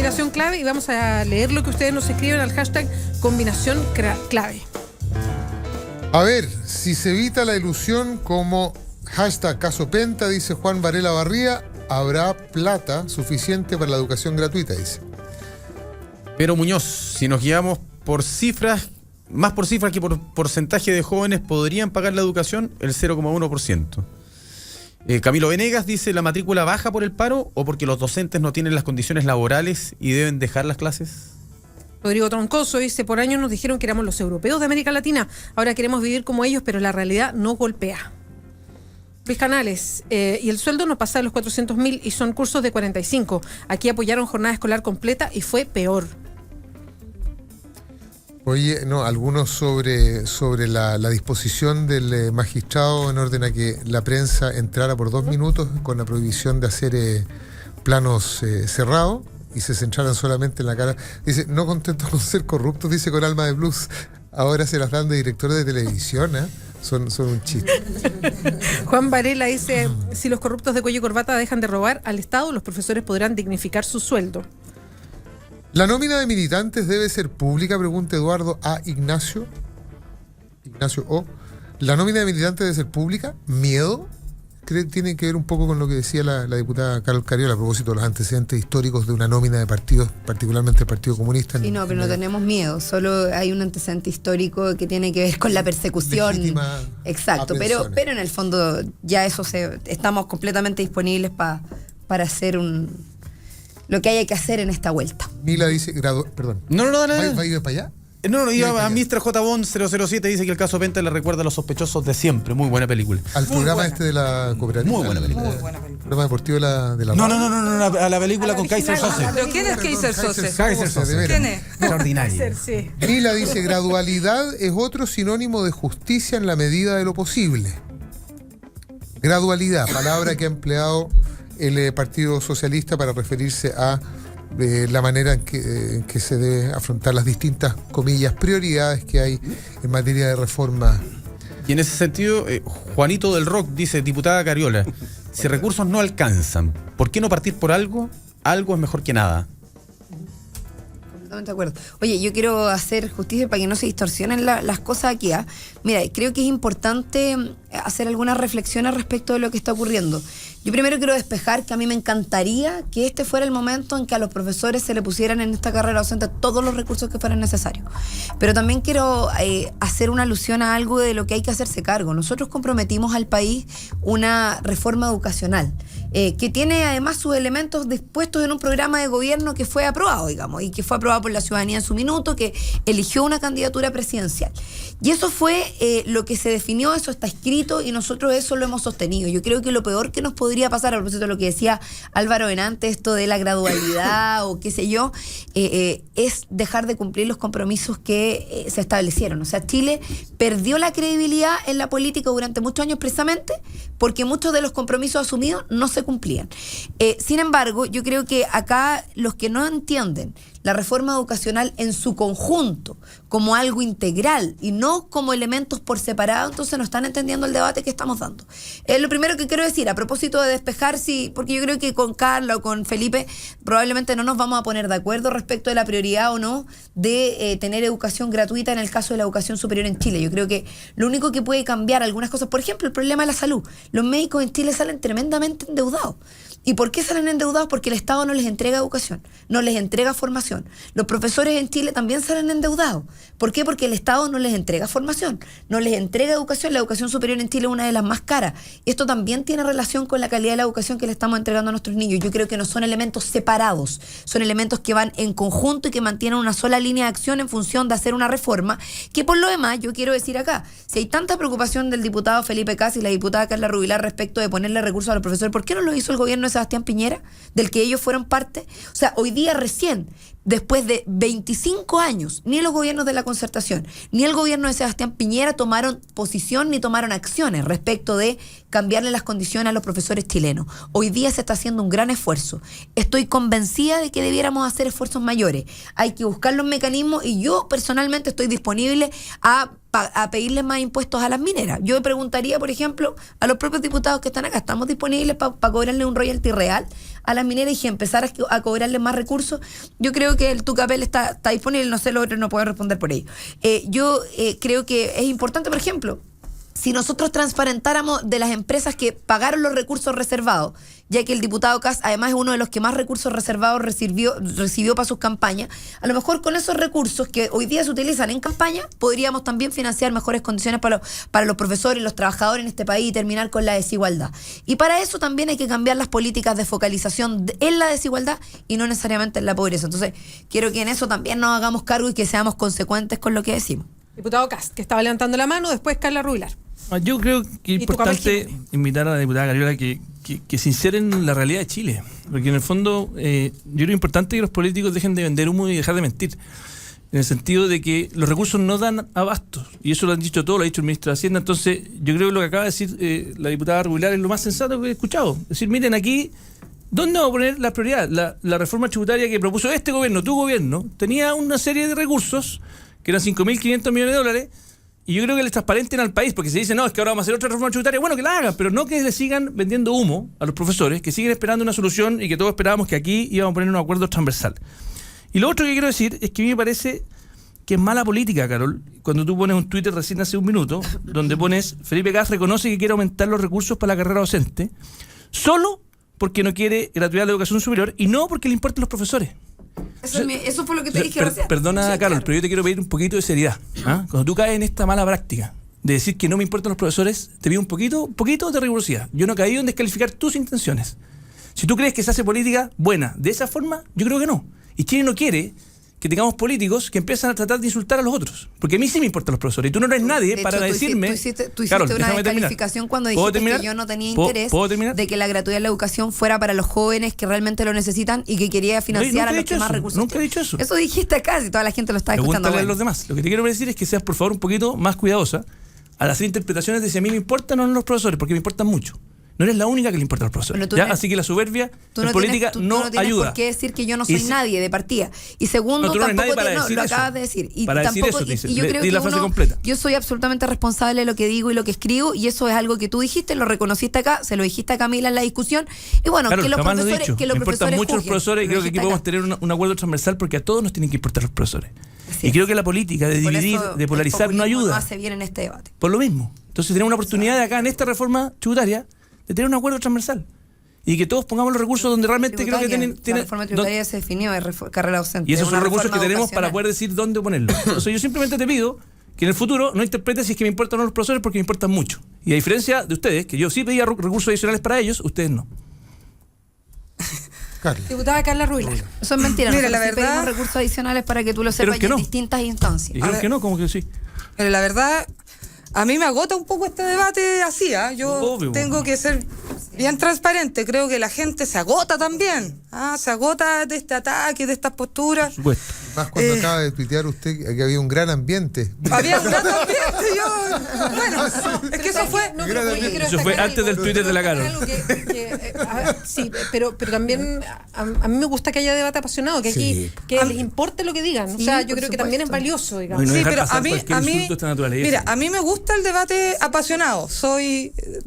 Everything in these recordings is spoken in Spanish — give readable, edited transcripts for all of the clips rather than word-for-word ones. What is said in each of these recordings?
combinación clave y vamos a leer lo que ustedes nos escriben al hashtag combinación clave. A ver, si se evita la ilusión como hashtag caso Penta, dice Juan Varela Barría, habrá plata suficiente para la educación gratuita, dice. Pero Muñoz, si nos guiamos por cifras, más por cifras que por porcentaje de jóvenes podrían pagar la educación, el 0,1%. Camilo Venegas dice, ¿la matrícula baja por el paro o porque los docentes no tienen las condiciones laborales y deben dejar las clases? Rodrigo Troncoso dice, por años nos dijeron que éramos los europeos de América Latina, ahora queremos vivir como ellos, pero la realidad nos golpea. Luis Canales, y el sueldo no pasa de los 400.000 y son cursos de 45. Aquí apoyaron jornada escolar completa y fue peor. Oye, no, algunos sobre la disposición del magistrado en orden a que la prensa entrara por 2 minutos con la prohibición de hacer planos cerrados y se centraran solamente en la cara. Dice, no contentos con ser corruptos, dice con alma de blues, ahora se las dan de directores de televisión, ¿eh? Son un chiste. Juan Varela dice, si los corruptos de cuello y corbata dejan de robar al Estado, los profesores podrán dignificar su sueldo. ¿La nómina de militantes debe ser pública? Pregunta Eduardo A. Ignacio O. ¿La nómina de militantes debe ser pública? ¿Miedo? Creo que tiene que ver un poco con lo que decía la diputada Carol Cariola a propósito de los antecedentes históricos de una nómina de partidos, particularmente el Partido Comunista. Sí, no, pero no tenemos miedo, solo hay un antecedente histórico que tiene que ver con la persecución. Legítima. Exacto, pero en el fondo ya eso estamos completamente disponibles para hacer lo que haya que hacer en esta vuelta. Mila dice, perdón. No. ¿Va a ir para allá? No, iba a Mr. J. Bond 007, dice que el caso Penta le recuerda a Los sospechosos de siempre. Muy buena película. Al programa de la cooperativa. Muy buena película. Programa deportivo de la No, a la película con Kaiser Sose. ¿Pero quién es Kaiser Sose? Kaiser Sose. ¿Quién es? Extraordinario. Sí. Mila dice, gradualidad es otro sinónimo de justicia en la medida de lo posible. Gradualidad, palabra que ha empleado el Partido Socialista para referirse a la manera en que se debe afrontar las distintas, comillas, prioridades que hay en materia de reforma. Y en ese sentido, Juanito del Rock dice, diputada Cariola, si recursos no alcanzan, ¿por qué no partir por algo? Algo es mejor que nada. Completamente de acuerdo. Oye, yo quiero hacer justicia para que no se distorsionen las cosas aquí. Mira, creo que es importante hacer algunas reflexiones respecto de lo que está ocurriendo. Yo primero quiero despejar que a mí me encantaría que este fuera el momento en que a los profesores se le pusieran en esta carrera docente todos los recursos que fueran necesarios. Pero también quiero hacer una alusión a algo de lo que hay que hacerse cargo. Nosotros comprometimos al país una reforma educacional que tiene además sus elementos dispuestos en un programa de gobierno que fue aprobado, digamos, y que fue aprobado por la ciudadanía en su minuto, que eligió una candidatura presidencial. Y eso fue lo que se definió, eso está escrito y nosotros eso lo hemos sostenido. Yo creo que lo peor que nos podría pasar, a propósito de lo que decía Álvaro Benante, esto de la gradualidad o qué sé yo, es dejar de cumplir los compromisos que se establecieron. O sea, Chile perdió la credibilidad en la política durante muchos años precisamente porque muchos de los compromisos asumidos no se cumplían. Sin embargo, yo creo que acá los que no entienden la reforma educacional en su conjunto, como algo integral y no como elementos por separado, entonces no están entendiendo el debate que estamos dando. Lo primero que quiero decir, a propósito de despejar, porque yo creo que con Carla o con Felipe probablemente no nos vamos a poner de acuerdo respecto de la prioridad o no de tener educación gratuita en el caso de la educación superior en Chile. Yo creo que lo único que puede cambiar algunas cosas, por ejemplo, el problema de la salud. Los médicos en Chile salen tremendamente endeudados. ¿Y por qué salen endeudados? Porque el Estado no les entrega educación, no les entrega formación. Los profesores en Chile también salen endeudados. ¿Por qué? Porque el Estado no les entrega formación, no les entrega educación. La educación superior en Chile es una de las más caras. Esto también tiene relación con la calidad de la educación que le estamos entregando a nuestros niños. Yo creo que no son elementos separados, son elementos que van en conjunto y que mantienen una sola línea de acción en función de hacer una reforma, que por lo demás, yo quiero decir acá, si hay tanta preocupación del diputado Felipe Cas y la diputada Carla Rubilar respecto de ponerle recursos a los profesores, ¿por qué no lo hizo el gobierno de Sebastián Piñera, del que ellos fueron parte? O sea, hoy día recién, después de 25 años, ni los gobiernos de la Concertación, ni el gobierno de Sebastián Piñera tomaron posición ni tomaron acciones respecto de cambiarle las condiciones a los profesores chilenos. Hoy día se está haciendo un gran esfuerzo. Estoy convencida de que debiéramos hacer esfuerzos mayores. Hay que buscar los mecanismos y yo personalmente estoy disponible a pedirle más impuestos a las mineras. Yo preguntaría, por ejemplo, a los propios diputados que están acá, ¿estamos disponibles para cobrarle un royalty real a las mineras y empezar a cobrarle más recursos? Yo creo que el Tucapel está disponible, no sé, los otros no puedo responder por ello. Yo creo que es importante, por ejemplo, si nosotros transparentáramos de las empresas que pagaron los recursos reservados, ya que el diputado Kast además es uno de los que más recursos reservados recibió para sus campañas, a lo mejor con esos recursos que hoy día se utilizan en campaña, podríamos también financiar mejores condiciones para los profesores, los trabajadores en este país y terminar con la desigualdad. Y para eso también hay que cambiar las políticas de focalización en la desigualdad y no necesariamente en la pobreza. Entonces, quiero que en eso también nos hagamos cargo y que seamos consecuentes con lo que decimos. Diputado Kast, que estaba levantando la mano, después Carla Rubilar. Yo creo que es importante invitar a la diputada Cariola que se inseren la realidad de Chile, porque en el fondo yo creo que es importante que los políticos dejen de vender humo y dejar de mentir, en el sentido de que los recursos no dan abasto, y eso lo han dicho todos, lo ha dicho el ministro de Hacienda. Entonces yo creo que lo que acaba de decir la diputada Rubilar es lo más sensato que he escuchado. Es decir, miren aquí, ¿dónde vamos a poner la prioridad? La reforma tributaria que propuso este gobierno, tu gobierno, tenía una serie de recursos que eran 5.500 millones de dólares. Y yo creo que les transparenten al país, porque se dice, no, es que ahora vamos a hacer otra reforma tributaria. Bueno, que la hagan, pero no que le sigan vendiendo humo a los profesores, que siguen esperando una solución y que todos esperábamos que aquí íbamos a poner un acuerdo transversal. Y lo otro que quiero decir es que a mí me parece que es mala política, Carol, cuando tú pones un Twitter recién hace un minuto, donde pones, Felipe Kast reconoce que quiere aumentar los recursos para la carrera docente, solo porque no quiere gratuidad de la educación superior y no porque le importen los profesores. Eso fue lo que te dije recién. Perdona, Sí, Carol, claro. pero yo te quiero pedir un poquito de seriedad. Cuando tú caes en esta mala práctica de decir que no me importan los profesores, te pido un poquito de rigurosidad. Yo no he caído en descalificar tus intenciones. Si tú crees que se hace política buena de esa forma, yo creo que no. Y Chile no quiere que tengamos políticos que empiezan a tratar de insultar a los otros. Porque a mí sí me importan los profesores. Y tú no eres nadie para decirme... Tú hiciste Carol, una déjame terminar. descalificación cuando ¿Puedo dijiste terminar? que yo no tenía ¿Puedo interés terminar? de que la gratuidad de la educación fuera para los jóvenes que realmente lo necesitan y que quería financiar nunca a he los dicho que más eso, recursos nunca he tienen. dicho eso. Eso dijiste acá, si toda la gente lo está escuchando. Pregúntale a Bueno. los demás. Lo que te quiero decir es que seas, por favor, un poquito más cuidadosa al hacer interpretaciones de si a mí me importan o no los profesores, porque me importan mucho. No eres la única que le importa a los profesores. Pero Así que la soberbia Tú en política tú no no tienes ayuda. por qué decir que yo no soy Y nadie de partida. Y segundo, No, tú no eres tampoco nadie para no, decir lo eso. acabas de decir. Y Para decir tampoco, eso, dice. y yo creo Di que la frase completa. yo soy absolutamente responsable de lo que digo y lo que escribo, y eso es algo que tú dijiste, lo reconociste acá, se lo dijiste a Camila en la discusión. Y bueno, Claro, que los jamás lo he profesores, dicho. que los Me importan profesores mucho los juzguen. profesores y Lo creo que aquí dijiste podemos acá. tener un acuerdo transversal porque a todos nos tienen que importar los profesores. Así Y es. creo que la política de Por dividir, eso de el polarizar, no populismo ayuda. No hace bien en este debate. Por lo mismo. Entonces tenemos una oportunidad de acá en esta reforma tributaria de tener un acuerdo transversal. Y que todos pongamos los recursos donde realmente creo que La tienen... reforma tributaria se definió de carrera docente. Y esos son una los recursos que reforma tenemos para educacional. poder decir dónde ponerlos. Entonces yo simplemente te pido que en el futuro no interpretes si es que me importan o no los profesores, porque me importan mucho. Y a diferencia de ustedes, que yo sí pedía recursos adicionales para ellos, ustedes no. Carla. Diputada Carla Rubilar. Eso es mentira. Mira, Nosotros la sí verdad- pedimos recursos adicionales para que tú lo sepas que y en no. distintas instancias. Dijeron que no, como que sí. Pero la verdad, a mí me agota un poco este debate así, ¿ah? Yo Obvio. tengo que ser bien transparente. Creo que la gente se agota también. Se agota de este ataque, de estas posturas. Por supuesto. Más cuando acaba de tuitear usted que había un gran ambiente. Había un gran ambiente, bueno, es que eso fue... No, pero yo quiero Eso fue destacar antes del algo. Twitter de la Quiero Carol. destacar algo a ver, sí, pero también a mí me gusta que haya debate apasionado, que aquí Sí. que les importe lo que digan. O Sí, sea, yo por creo que también es supuesto. valioso, digamos. Bueno, Sí, dejar pero pasar a mí, cualquier insulto de esta naturaleza. mira, a mí me gusta el debate apasionado.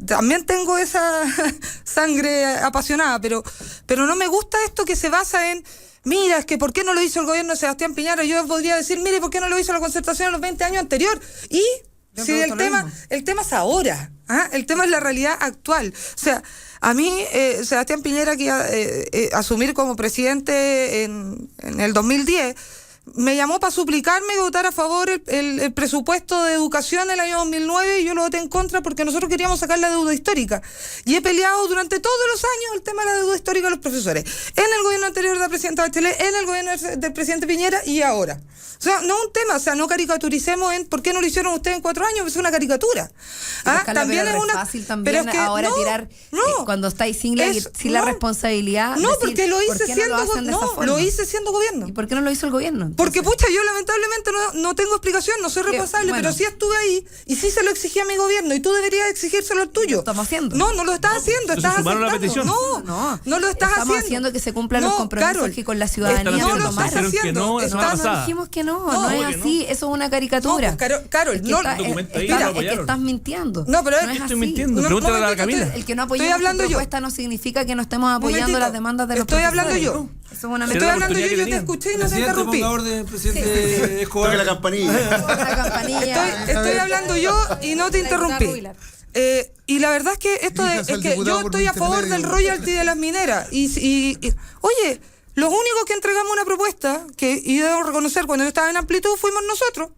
También tengo esa sangre apasionada, pero no me gusta esto que se basa en, mira, es que ¿por qué no lo hizo el gobierno de Sebastián Piñera? Yo podría decir, mire, ¿por qué no lo hizo la Concertación en los 20 años anteriores? Y Yo si pregunto lo mismo. el tema es ahora, el tema es la realidad actual. O sea, a mí, Sebastián Piñera, que iba a asumir como presidente en el 2010, me llamó para suplicarme que votara a favor el presupuesto de educación del año 2009 y yo lo voté en contra porque nosotros queríamos sacar la deuda histórica. Y he peleado durante todos los años el tema de la deuda histórica de los profesores. En el gobierno anterior de la presidenta Bachelet, en el gobierno del presidente Piñera y ahora. O sea, no un tema, o sea, no caricaturicemos en por qué no lo hicieron ustedes en 4 años, es una caricatura. Carla, pero es fácil también pero es que ahora no, tirar no, cuando estáis sin la no, responsabilidad. No, decir, porque lo ¿por hice qué siendo no lo hacen de esa forma? lo hice siendo gobierno. ¿Y por qué no lo hizo el gobierno? Porque, pucha, yo lamentablemente no tengo explicación, no soy responsable, bueno. pero sí estuve ahí y sí se lo exigí a mi gobierno y tú deberías exigírselo al tuyo. Lo estamos haciendo. No lo estás haciendo, entonces estás sumaron la aceptando. petición. No lo estás Estamos haciendo. haciendo que se cumplan los compromisos Carol, que con la ciudadanía no lo tomaron. estás Dijeron que no la semana Estás- pasada. No dijimos que no No, es que así, eso es una caricatura. No, pues, Carol, Es que no, está- documento ahí, está- lo es que apoyaron. estás mintiendo. No, pero es no que es estoy así. mintiendo. No, Pregúntale a la momentito, Camila. El que no Estoy apoyemos tu hablando yo. propuesta no significa que no estemos apoyando Momentito. las demandas de los Estoy hablando profesores. yo. Eso es una Será Estoy la hablando yo, oportunidad que yo te tenían. escuché y no te Presidente, interrumpí. ponga orden, presidente Escobar. Toque la campanilla. Una campanilla. Estoy hablando yo y no te interrumpí. Y la verdad es que esto de, Diríjase es al que diputado yo por estoy a favor intermedio. del royalty de las mineras. Oye, los únicos que entregamos una propuesta, y debo reconocer, cuando yo estaba en Amplitud, fuimos nosotros,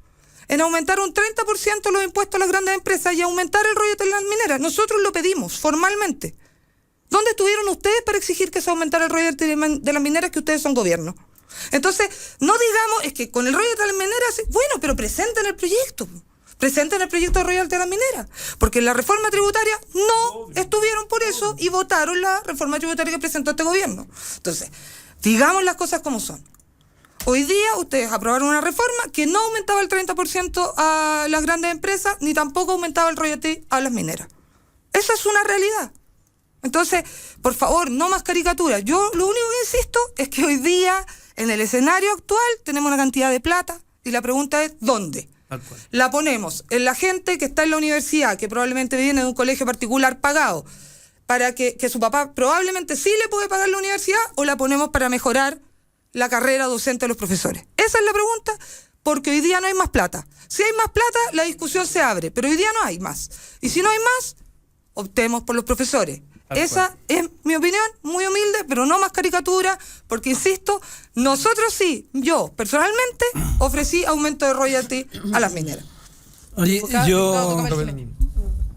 en aumentar un 30% los impuestos a las grandes empresas y aumentar el royalty de las mineras. Nosotros lo pedimos formalmente. ¿Dónde estuvieron ustedes para exigir que se aumentara el royalty de las mineras, que ustedes son gobierno? Entonces, no digamos, es que con el royalty de las mineras, bueno, pero presenten el proyecto. Presenten el proyecto de royalty de las mineras. Porque en la reforma tributaria no estuvieron por eso y votaron la reforma tributaria que presentó este gobierno. Entonces, digamos las cosas como son. Hoy día ustedes aprobaron una reforma que no aumentaba el 30% a las grandes empresas, ni tampoco aumentaba el royalty a las mineras. Esa es una realidad. Entonces, por favor, no más caricaturas. Yo lo único que insisto es que hoy día, en el escenario actual, tenemos una cantidad de plata y la pregunta es ¿dónde? Tal cual. La ponemos en la gente que está en la universidad, que probablemente viene de un colegio particular pagado, para que su papá probablemente sí le puede pagar la universidad, o la ponemos para mejorar la carrera docente de los profesores. Esa es la pregunta, porque hoy día no hay más plata. Si hay más plata, la discusión se abre, pero hoy día no hay más. Y si no hay más, optemos por los profesores. Esa es mi opinión, muy humilde, pero no más caricatura, porque insisto, nosotros sí, yo personalmente ofrecí aumento de royalty a las mineras. Oye,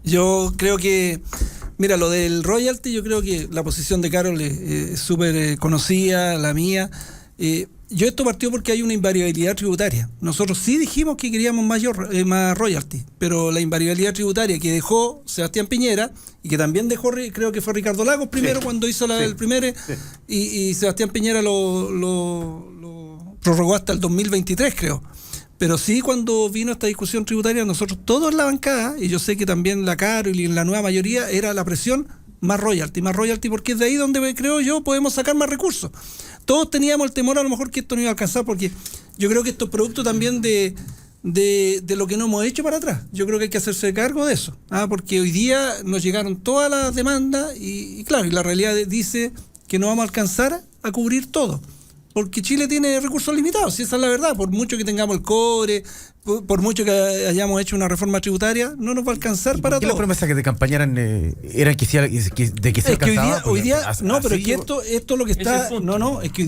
yo creo que, mira, lo del royalty, yo creo que la posición de Carol es súper conocida, la mía. Yo esto partió porque hay una invariabilidad tributaria. Nosotros sí dijimos que queríamos más royalty, pero la invariabilidad tributaria que dejó Sebastián Piñera, y que también dejó, creo que fue Ricardo Lagos primero cuando hizo el primero, y Sebastián Piñera lo prorrogó hasta el 2023, creo. Pero sí, cuando vino esta discusión tributaria, nosotros todos en la bancada, y yo sé que también la Carol y la nueva mayoría, era la presión más royalty, porque es de ahí donde creo yo podemos sacar más recursos. Todos teníamos el temor a lo mejor que esto no iba a alcanzar, porque yo creo que esto es producto también de lo que no hemos hecho para atrás. Yo creo que hay que hacerse cargo de eso, porque hoy día nos llegaron todas las demandas y claro, y la realidad dice que no vamos a alcanzar a cubrir todo, porque Chile tiene recursos limitados, si esa es la verdad. Por mucho que tengamos el cobre, por mucho que hayamos hecho una reforma tributaria, no nos va a alcanzar para todo. ¿Qué las promesas que te campañaran eran que se alcanzaba? Hoy día no, pero es que esto lo que está, es que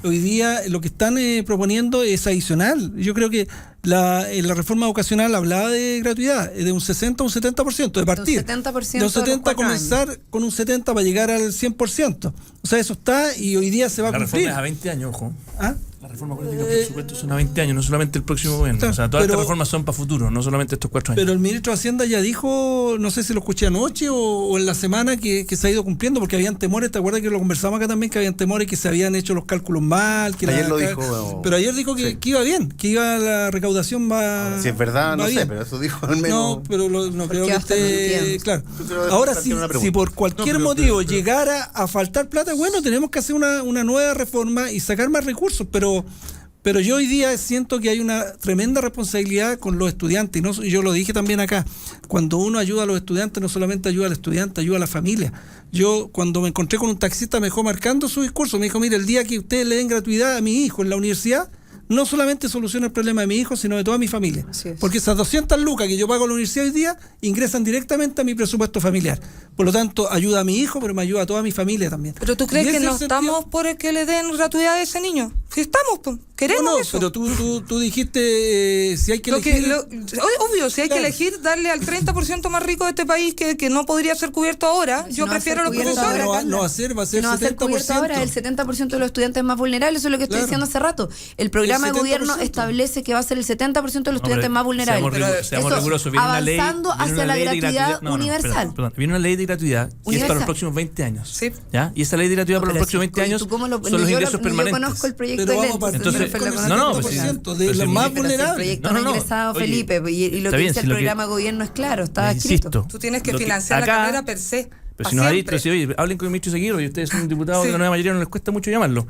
hoy día lo que están proponiendo es adicional. Yo creo que la reforma educacional hablaba de gratuidad, de un 60 a un 70%, de partir. De un 70% de un 70 a comenzar con un 70 para llegar al 100%. O sea, eso está y hoy día se va a cumplir. La reforma es a 20 años, ojo. ¿Ah? La reforma política, por supuesto, son a 20 años, no solamente el próximo gobierno. O sea, todas estas reformas son para futuro, no solamente estos 4 años. Pero el ministro de Hacienda ya dijo, no sé si lo escuché anoche o en la semana, que se ha ido cumpliendo, porque habían temores. ¿Te acuerdas que lo conversamos acá también? Que habían temores, que se habían hecho los cálculos mal. Que ayer lo dijo. Pero ayer dijo que iba bien, que iba la recaudación va. Si es verdad, no bien. sé, pero eso dijo al menos. No, pero no creo que esté. Claro. Pero Ahora, una si por cualquier motivo llegara a faltar plata, bueno, tenemos que hacer una nueva reforma y sacar más recursos, pero yo hoy día siento que hay una tremenda responsabilidad con los estudiantes, y yo lo dije también acá. Cuando uno ayuda a los estudiantes, no solamente ayuda al estudiante, ayuda a la familia. Yo, cuando me encontré con un taxista, me dejó marcando su discurso, me dijo: mire, el día que ustedes le den gratuidad a mi hijo en la universidad, no solamente soluciona el problema de mi hijo, sino de toda mi familia. Porque esas 200 lucas que yo pago a la universidad hoy día ingresan directamente a mi presupuesto familiar. Por lo tanto, ayuda a mi hijo, pero me ayuda a toda mi familia también. ¿Pero tú crees que no estamos por el que le den gratuidad a ese niño? Si estamos, pues, queremos eso. Pero tú dijiste si hay que elegir... obvio, si hay que elegir darle al 30% más rico de este país que no podría ser cubierto ahora, yo prefiero a los profesores. Va a ser va a ser 70%. Ahora, el 70% de los estudiantes más vulnerables, eso es lo que estoy diciendo hace rato. El programa de gobierno establece que va a ser el 70% de los estudiantes más vulnerables. Seamos rigurosos. Viene avanzando hacia la gratuidad universal. Viene una ley de gratuidad que es para los próximos 20 años. ¿Ya? Y esa ley de gratuidad para los próximos 20 años son los ingresos permanentes. Yo conozco el proyecto pero vamos a lento, partir entonces, señor con el Fernando. no, pues sí. 70% de Pero los sí, más Pero si el vulnerables. proyecto No, no, no, ha ingresado, oye, Felipe, y lo está que bien, dice si el lo que- programa de gobierno es claro, está escrito. Insisto. Tú tienes que lo financiar acá- la carrera per se. Pero pa' si nos ha siempre. dicho, si, oye, hablen con el ministro Seguiro, y ustedes son diputados Sí. de la nueva mayoría, no les cuesta mucho llamarlo.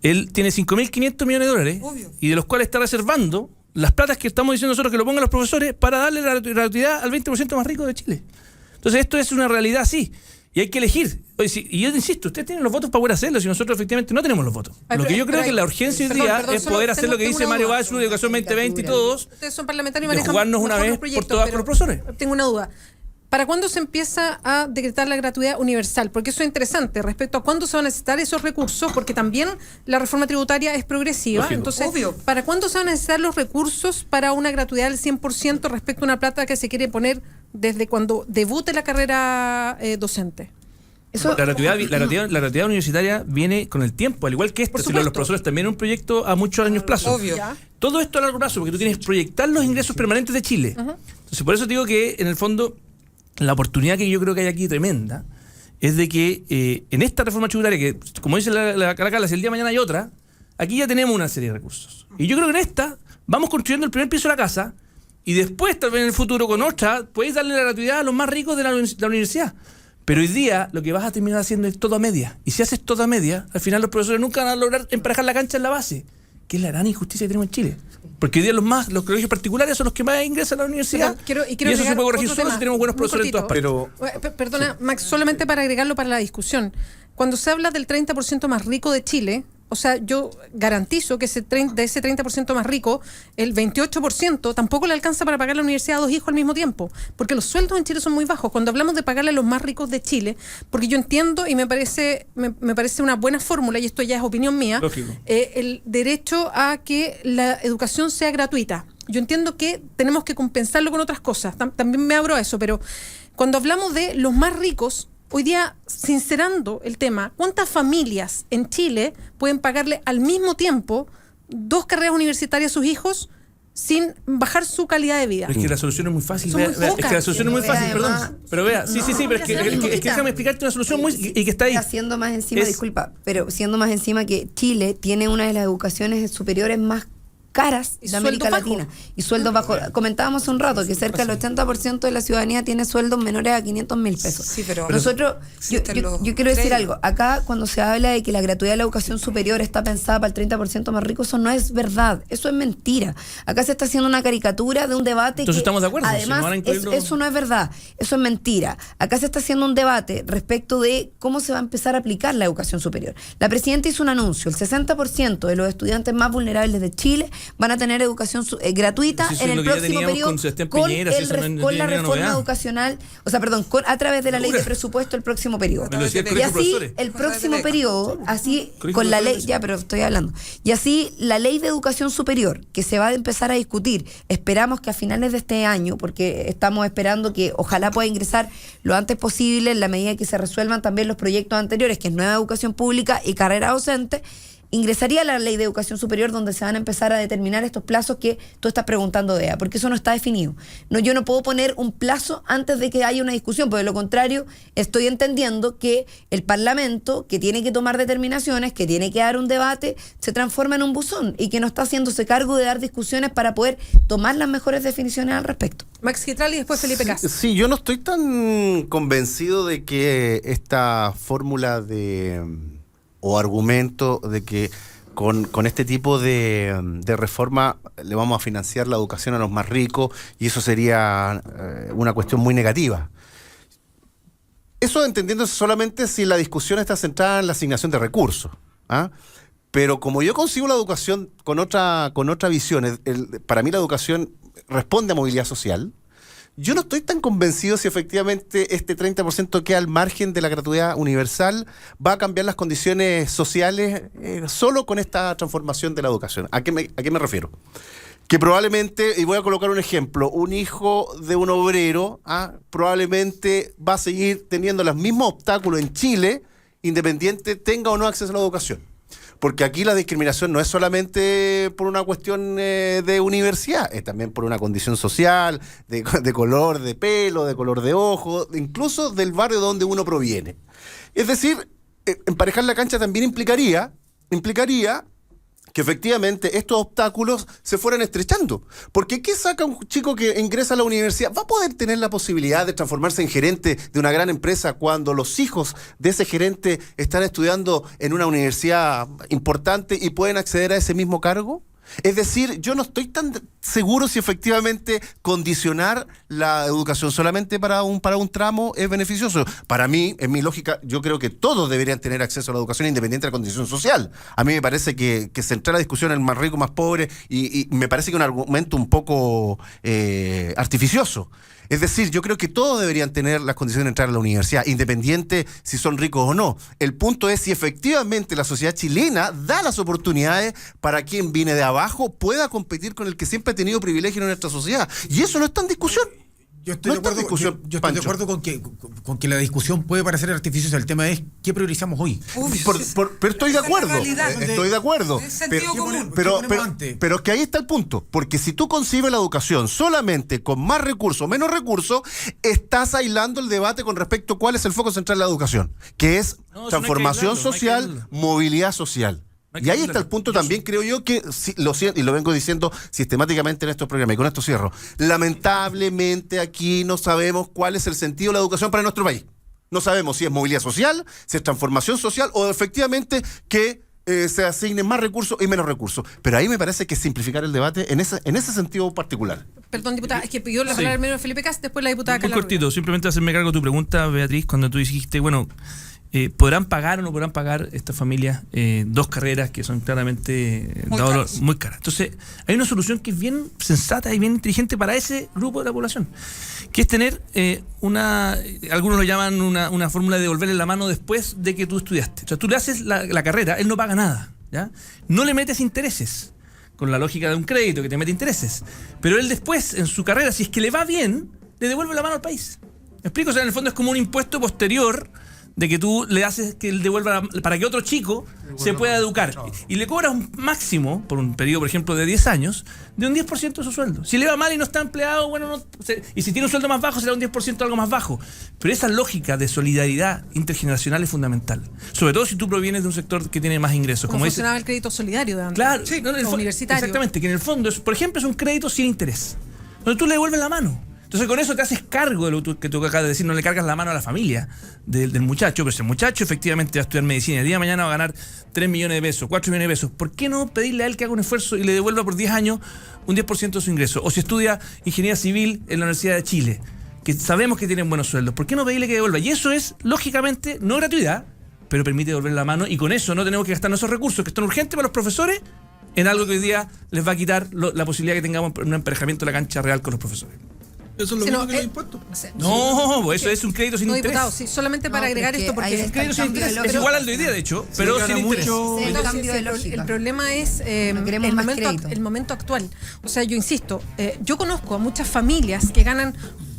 Él tiene 5.500 millones de dólares, Obvio. y de los cuales está reservando las platas que estamos diciendo nosotros que lo pongan los profesores para darle la gratuidad al 20% más rico de Chile. Entonces esto es una realidad así. Y hay que elegir. Oye, y yo insisto, ustedes tienen los votos para poder hacerlo, si nosotros efectivamente no tenemos los votos. Ay, Lo que pero- yo creo pero que la hay- urgencia hoy perdón, día perdón, es solo poder hacer lo que tengo dice una Mario duda. Báez, de Educación 2020 y todos, Ustedes son parlamentarios y de manejan jugarnos una mejor vez los por proyectos, todas pero con los profesores. Tengo una duda. ¿Para cuándo se empieza a decretar la gratuidad universal? Porque eso es interesante respecto a cuándo se van a necesitar esos recursos, porque también la reforma tributaria es progresiva. Lógico. Entonces, Obvio. ¿para cuándo se van a necesitar los recursos para una gratuidad del 100% respecto a una plata que se quiere poner desde cuando debute la carrera docente? Eso, La gratuidad universitaria viene con el tiempo, al igual que Por si los supuesto. profesores también es un proyecto a muchos años plazo. Obvio. Ya. Todo esto a largo plazo, porque tú tienes que proyectar los ingresos permanentes de Chile. Entonces, por eso te digo que, en el fondo, la oportunidad que yo creo que hay aquí tremenda es de que en esta reforma tributaria, que como dice la Caracala, si el día de mañana hay otra, aquí ya tenemos una serie de recursos. Y yo creo que en esta vamos construyendo el primer piso de la casa y después, tal vez en el futuro, con otra, podéis darle la gratuidad a los más ricos de la universidad. Pero hoy día lo que vas a terminar haciendo es todo a media. Y si haces todo a media, al final los profesores nunca van a lograr emparejar la cancha en la base, que es la gran injusticia que tenemos en Chile. Porque hoy día los colegios particulares son los que más ingresan a la universidad. Pero quiero y eso se agregar puede corregir otro solo tema, si tenemos buenos muy profesores en todas cortito. partes. Perdona, Max, solamente para agregarlo para la discusión. Cuando se habla del 30% más rico de Chile, o sea, yo garantizo que de ese 30% más rico, el 28% tampoco le alcanza para pagar la universidad a 2 hijos al mismo tiempo, porque los sueldos en Chile son muy bajos. Cuando hablamos de pagarle a los más ricos de Chile, porque yo entiendo y me parece una buena fórmula, y esto ya es opinión mía, Lógico. el derecho a que la educación sea gratuita. Yo entiendo que tenemos que compensarlo con otras cosas, también me abro a eso, pero cuando hablamos de los más ricos, hoy día, sincerando el tema, ¿cuántas familias en Chile pueden pagarle al mismo tiempo 2 carreras universitarias a sus hijos sin bajar su calidad de vida? Pero es que la solución es muy fácil. Son Vea, muy vea, es pocas. que la solución es muy Pero fácil, además- perdón. Pero vea, sí, pero es que déjame explicarte una solución muy y que está ahí. Haciendo más encima, Es- disculpa, pero siendo más encima que Chile tiene una de las educaciones superiores más caras Y de América sueldos Latina. bajos. Y sueldos bajos. Comentábamos hace un rato que cerca del 80% de la ciudadanía tiene sueldos menores a 500.000 pesos. Sí, pero Nosotros, existen los yo quiero decir créditos. algo. Acá, cuando se habla de que la gratuidad de la educación superior está pensada para el 30% más rico, eso no es verdad. Eso es mentira. Acá se está haciendo una caricatura de un debate Entonces que, estamos de acuerdo, si además, no van a incluirlo- eso no es verdad. Eso es mentira. Acá se está haciendo un debate respecto de cómo se va a empezar a aplicar la educación superior. La presidenta hizo un anuncio. El 60% de los estudiantes más vulnerables de Chile van a tener educación gratuita Si eso en es el lo que ya próximo teníamos periodo con Sebastián Piñera, si eso no con la tiene reforma novedad. educacional, o sea, perdón, a través de la ley de presupuesto el próximo periodo. Me lo decía el Y colegio de así profesores. el próximo periodo, así Colegio con de la ley, profesores. ya, pero estoy hablando. Y así la ley de educación superior que se va a empezar a discutir, esperamos que a finales de este año, porque estamos esperando que ojalá pueda ingresar lo antes posible en la medida que se resuelvan también los proyectos anteriores, que es nueva educación pública y carrera docente. Ingresaría la ley de educación superior donde se van a empezar a determinar estos plazos que tú estás preguntando, Bea, porque eso no está definido. No, yo no puedo poner un plazo antes de que haya una discusión, porque de lo contrario estoy entendiendo que el Parlamento, que tiene que tomar determinaciones, que tiene que dar un debate, se transforma en un buzón y que no está haciéndose cargo de dar discusiones para poder tomar las mejores definiciones al respecto. Max Gitral y después Felipe Cas. Sí, yo no estoy tan convencido de que esta fórmula o argumento de que con este tipo de reforma le vamos a financiar la educación a los más ricos y eso sería una cuestión muy negativa. Eso entendiéndose solamente si la discusión está centrada en la asignación de recursos, ¿ah? Pero como yo consigo la educación con otra visión, para mí la educación responde a movilidad social. Yo no estoy tan convencido si efectivamente este 30% queda al margen de la gratuidad universal va a cambiar las condiciones sociales solo con esta transformación de la educación. ¿A qué me refiero? Que probablemente, y voy a colocar un ejemplo, un hijo de un obrero probablemente va a seguir teniendo los mismos obstáculos en Chile, independiente tenga o no acceso a la educación. Porque aquí la discriminación no es solamente por una cuestión de universidad, es también por una condición social, de color de pelo, de color de ojo, incluso del barrio donde uno proviene. Es decir, emparejar la cancha también implicaría que efectivamente estos obstáculos se fueran estrechando. Porque ¿qué saca un chico que ingresa a la universidad? ¿Va a poder tener la posibilidad de transformarse en gerente de una gran empresa cuando los hijos de ese gerente están estudiando en una universidad importante y pueden acceder a ese mismo cargo? Es decir, yo no estoy tan seguro si efectivamente condicionar la educación solamente para un tramo es beneficioso. Para mí, en mi lógica, yo creo que todos deberían tener acceso a la educación independiente de la condición social. A mí me parece que centrar la discusión en el más rico, más pobre, y me parece que es un argumento un poco artificioso. Es decir, yo creo que todos deberían tener las condiciones de entrar a la universidad, independiente si son ricos o no. El punto es si efectivamente la sociedad chilena da las oportunidades para quien viene de abajo pueda competir con el que siempre ha tenido privilegio en nuestra sociedad. Y eso no está en discusión. Yo estoy, No de, está en acuerdo, discusión, yo estoy de Pancho. acuerdo con que la discusión puede parecer artificiosa. El tema es qué priorizamos hoy. Pero estoy de esa es la acuerdo. realidad. Estoy de acuerdo. Es sentido común. Pero es que ahí está el punto. Porque si tú concibes la educación solamente con más recursos o menos recursos, estás aislando el debate con respecto a cuál es el foco central de la educación, que es No, eso transformación no hay que social, aislarlo. movilidad social. No hay que Y ahí está aislarlo. el punto también, creo yo, que lo siento, y lo vengo diciendo sistemáticamente en estos programas, y con esto cierro. Lamentablemente aquí no sabemos cuál es el sentido de la educación para nuestro país. No sabemos si es movilidad social, si es transformación social, o efectivamente que se asignen más recursos y menos recursos. Pero ahí me parece que es simplificar el debate en ese sentido particular. Perdón, diputada, es que pidió la palabra primero Felipe Cas, después la diputada Muy Carla cortito, Ruiz. simplemente hacerme cargo de tu pregunta, Beatriz, cuando tú dijiste, bueno, ¿podrán pagar o no podrán pagar estas familias dos carreras que son claramente muy caras? Entonces, hay una solución que es bien sensata y bien inteligente para ese grupo de la población, que es tener algunos lo llaman una fórmula de devolverle la mano después de que tú estudiaste. O sea, tú le haces la carrera, él no paga nada, ¿ya? No le metes intereses, con la lógica de un crédito que te mete intereses, pero él después, en su carrera, si es que le va bien, le devuelve la mano al país. ¿Me explico? O sea, en el fondo es como un impuesto posterior de que tú le haces que él devuelva para que otro chico se pueda educar. Y le cobras un máximo, por un periodo, por ejemplo, de 10 años, de un 10% de su sueldo. Si le va mal y no está empleado, bueno, y si tiene un sueldo más bajo, será un 10% algo más bajo. Pero esa lógica de solidaridad intergeneracional es fundamental. Sobre todo si tú provienes de un sector que tiene más ingresos. Como dice, funcionaba el crédito solidario de antes. claro, Sí, no, en el universitario. Exactamente, que en el fondo, por ejemplo, es un crédito sin interés, donde tú le devuelves la mano. Entonces con eso te haces cargo de lo que tú acabas de decir, no le cargas la mano a la familia del muchacho, pero si el muchacho efectivamente va a estudiar medicina y el día de mañana va a ganar 3 millones de pesos, 4 millones de pesos, ¿por qué no pedirle a él que haga un esfuerzo y le devuelva por 10 años un 10% de su ingreso? O si estudia ingeniería civil en la Universidad de Chile, que sabemos que tienen buenos sueldos, ¿por qué no pedirle que devuelva? Y eso es, lógicamente, no gratuidad, pero permite devolver la mano y con eso no tenemos que gastar esos recursos que están urgentes para los profesores en algo que hoy día les va a quitar la posibilidad que tengamos un emparejamiento de la cancha real con los profesores. Eso es lo Sí, mismo no, que los impuestos. No, pues eso es un crédito sin No, interés. diputado, sí, solamente para No, agregar pero es esto, que ahí porque está Crédito sin cambio de interés. Es lógica. igual al de hoy día, de hecho, pero gana sin interés. mucho. Sí, Entonces, cambio de lógica. el problema es No queremos más crédito. el momento actual. O sea, yo insisto, yo conozco a muchas familias que ganan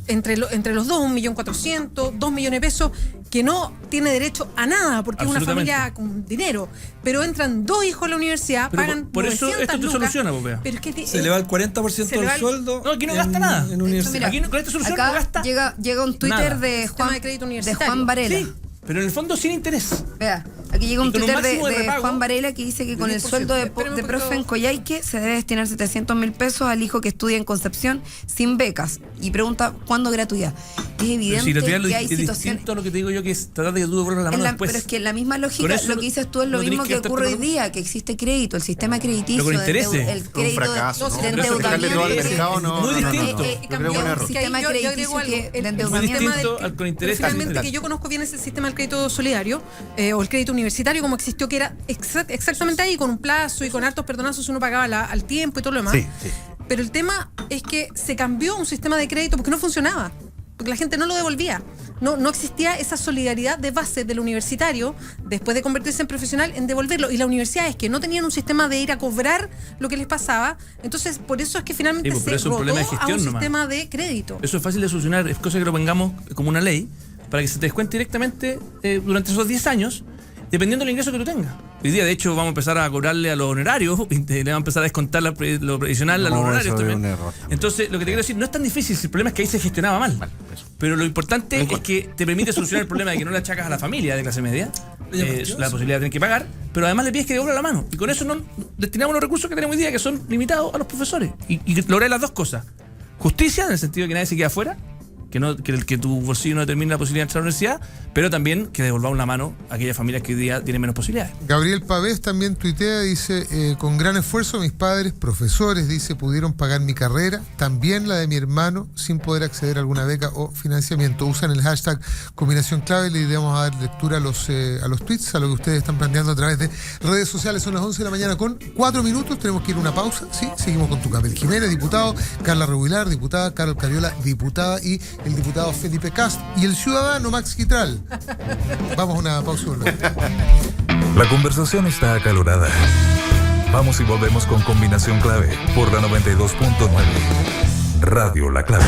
entre los dos, 1.400.000, 2 millones de pesos, que no tiene derecho a nada, porque es una Absolutamente. familia con dinero. Pero entran 2 hijos a la universidad, Pero pagan por eso 900 esto te lucas, soluciona, Popea. pero es que Se le va el 40% se le va del el- sueldo. No, aquí no gasta nada. En De hecho, universidad. Mira, Aquí con esta solución acá no gasta llega un Twitter nada. de Sistema de crédito de universitario. Juan Varela. Sí, pero en el fondo sin interés. Vea, aquí llega Y un con un Twitter máximo de de repago Juan Varela que dice que con el 10%. sueldo de Espérame un profe en poquito. Coyhaique se debe destinar 700.000 pesos al hijo que estudia en Concepción sin becas. Y pregunta, ¿cuándo gratuidad? Es Pero evidente si gratuidad que hay es situaciones... distinto a lo que te digo yo, que es tratar de que tú devuelvas la mano después. Pero es que la misma Con lógica, eso lo que dices tú es lo no tenés mismo que que gastarte ocurre hoy por- día, que existe crédito, el sistema crediticio, Pero con intereses. el Un crédito fracaso, de ¿no? Pero eso Sacarle todo al también mercado, es no, muy no, no, no, distinto. no. Yo creo que es un error. El sistema yo agrego crediticio algo. que de El endeudamiento. sistema distinto del- al con interés pero finalmente general. que yo conozco bien es el sistema del crédito solidario o el crédito universitario como existió, que era exactamente ahí, con un plazo y con hartos perdonazos uno pagaba al tiempo y todo lo demás. Sí, sí. Pero el tema es que se cambió un sistema de crédito porque no funcionaba, porque la gente no lo devolvía. No existía esa solidaridad de base del universitario, después de convertirse en profesional, en devolverlo. Y las universidades que no tenían un sistema de ir a cobrar lo que les pasaba, entonces por eso es que finalmente Sí, pues, pero se es un rotó problema de a gestión un nomás. sistema de crédito. Eso es fácil de solucionar, es cosa que lo pongamos como una ley para que se te descuente directamente durante esos 10 años, dependiendo del ingreso que tú tengas. Hoy día, de hecho, vamos a empezar a cobrarle a los honorarios, le vamos a empezar a descontar lo previsional a los No, honorarios eso es también. un error. Entonces, lo que te quiero decir, no es tan difícil, el problema es que ahí se gestionaba mal. Pero lo importante es que te permite solucionar el problema de que no le achacas a la familia de clase media, la posibilidad de tener que pagar, pero además le pides que devuelva la mano. Y con eso no destinamos los recursos que tenemos hoy día, que son limitados a los profesores. Y lograr las dos cosas. Justicia, en el sentido de que nadie se quede afuera, que tu bolsillo no determine la posibilidad de entrar a la universidad, pero también que devolvamos la mano a aquellas familias que hoy día tienen menos posibilidades. Gabriel Pavés también tuitea, dice, con gran esfuerzo mis padres, profesores, dice, pudieron pagar mi carrera, también la de mi hermano, sin poder acceder a alguna beca o financiamiento. Usan el hashtag combinación clave, le iremos a dar lectura a los tweets, a lo que ustedes están planteando a través de redes sociales. Son las 11 de la mañana con 4 minutos, tenemos que ir a una pausa, ¿sí? Seguimos con Tucapel Jiménez, diputado, Carla Reguilar, diputada, Carol Cariola, diputada, y el diputado Felipe Cast y el ciudadano Max Quitral. Vamos a una pausa. La conversación está acalorada. Vamos y volvemos con Combinación Clave por la 92.9. Radio La Clave.